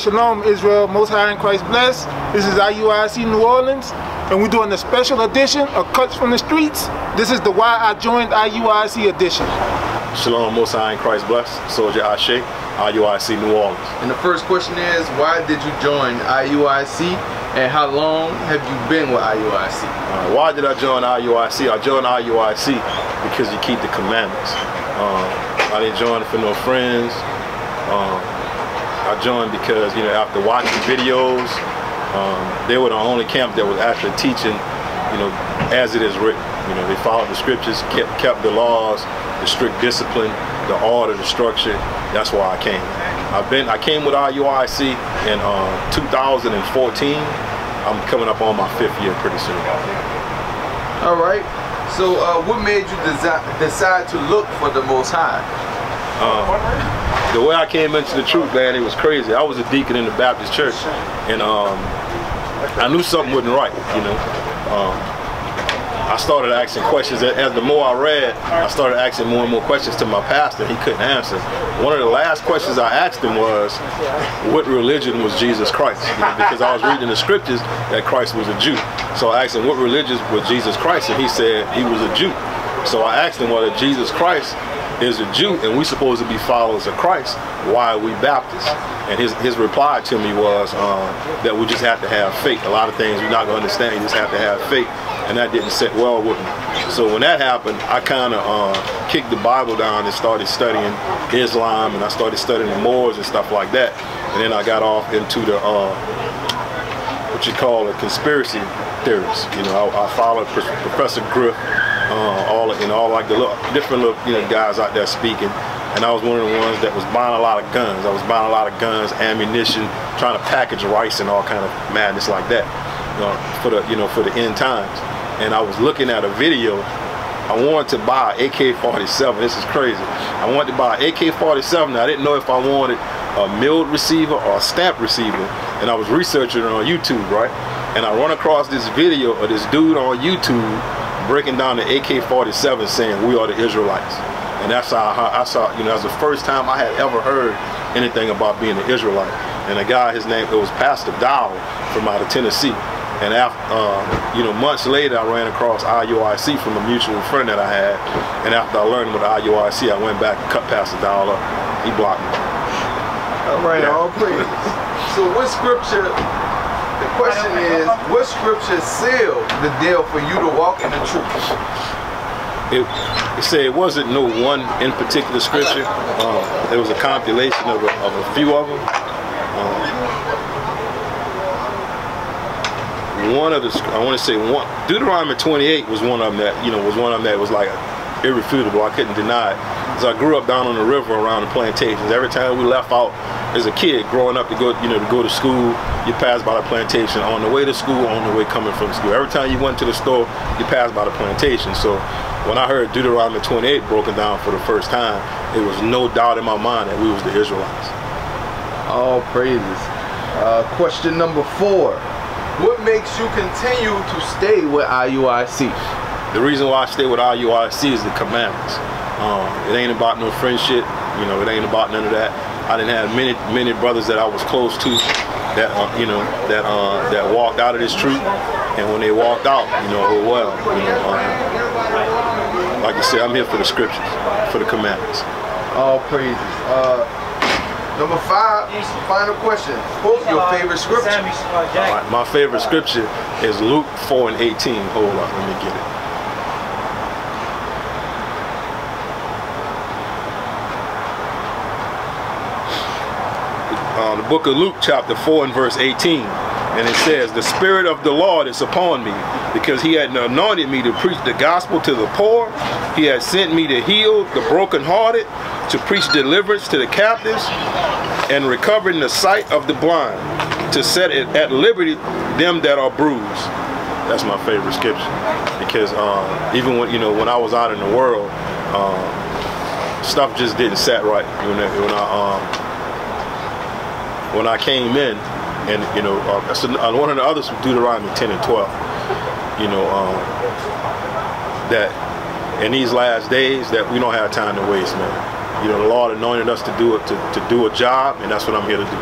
Shalom Israel, Most High in Christ bless. This is IUIC New Orleans, and we're doing a special edition of Cuts from the Streets. This is the Why I Joined IUIC edition. Shalom, Most High in Christ bless. Soldier Ashe, IUIC New Orleans. And the first question is, why did you join IUIC, and how long have you been with IUIC? Why did I join IUIC? I joined IUIC because you keep the commandments. I didn't join for no friends. I joined because, you know, after watching videos, they were the only camp that was actually teaching, you know, as it is written. You know, they followed the scriptures, kept the laws, the strict discipline, the order, the structure. That's why I came. I came with IUIC in 2014. I'm coming up on my 5th year pretty soon. All right. So, what made you decide to look for the Most High? The way I came into the truth, man, it was crazy. I was a deacon in the Baptist church, and I knew something wasn't right, you know. I started asking questions. As the more I read, I started asking more and more questions to my pastor. He couldn't answer. One of the last questions I asked him was, what religion was Jesus Christ? You know, because I was reading the scriptures that Christ was a Jew. So I asked him, what religion was Jesus Christ? And he said he was a Jew. So I asked him, whether Jesus Christ is a Jew and we supposed to be followers of Christ, why are we Baptists? And his reply to me was that we just have to have faith. A lot of things we're not going to understand, you just have to have faith. And that didn't sit well with me. So when that happened, I kind of kicked the Bible down and started studying Islam, and I started studying the Moors and stuff like that. And then I got off into the what you call a conspiracy theorists. You know, I followed Professor Griff, all like the different little guys out there speaking. And I was one of the ones that was buying a lot of guns. I was buying a lot of guns, ammunition, trying to package rice and all kind of madness like that, for the end times. And I was looking at a video. I wanted to buy an AK-47. This is crazy. I wanted to buy an AK-47. I didn't know if I wanted a milled receiver or a stamped receiver. And I was researching it on YouTube, right? And I run across this video of this dude on YouTube breaking down the AK-47 saying, we are the Israelites. And that's how I saw, that was the first time I had ever heard anything about being an Israelite. And a guy, it was Pastor Dow from out of Tennessee. And after, months later, I ran across IUIC from a mutual friend that I had. And after I learned about IUIC, I went back and cut Pastor Dow up. He blocked me. All right, yeah. All praise. So what scripture, the question is, what scripture sealed the deal for you to walk in the truth? It said it wasn't no one in particular scripture. It was a compilation of a few of them. Deuteronomy 28 was one of them that was like irrefutable. I couldn't deny it. Because I grew up down on the river around the plantations. Every time we left out as a kid growing up to go to school, you passed by the plantation on the way to school, on the way coming from school. Every time you went to the store, you passed by the plantation. So when I heard Deuteronomy 28 broken down for the first time, it was no doubt in my mind that we was the Israelites. All praises. Question number 4. What makes you continue to stay with IUIC? The reason why I stay with IUIC is the commandments. It ain't about no friendship. It ain't about none of that. I didn't have many brothers that I was close to that that walked out of this truth, and when they walked out, like you said, I'm here for the scriptures, for the commandments. All praises. Number 5, final question. What's your favorite scripture? Right, my favorite scripture is Luke 4:18. Hold on, let me get it. The book of Luke chapter 4 and verse 18. And it says, the Spirit of the Lord is upon me, because he had anointed me to preach the gospel to the poor. He had sent me to heal the brokenhearted, to preach deliverance to the captives, and recovering the sight of the blind, to set at liberty them that are bruised. That's my favorite scripture, because even when I was out in the world, stuff just didn't set right. When I came in, and one of the others from Deuteronomy 10 and 12, that in these last days that we don't have time to waste, man. The Lord anointed us to do a job, and that's what I'm here to do.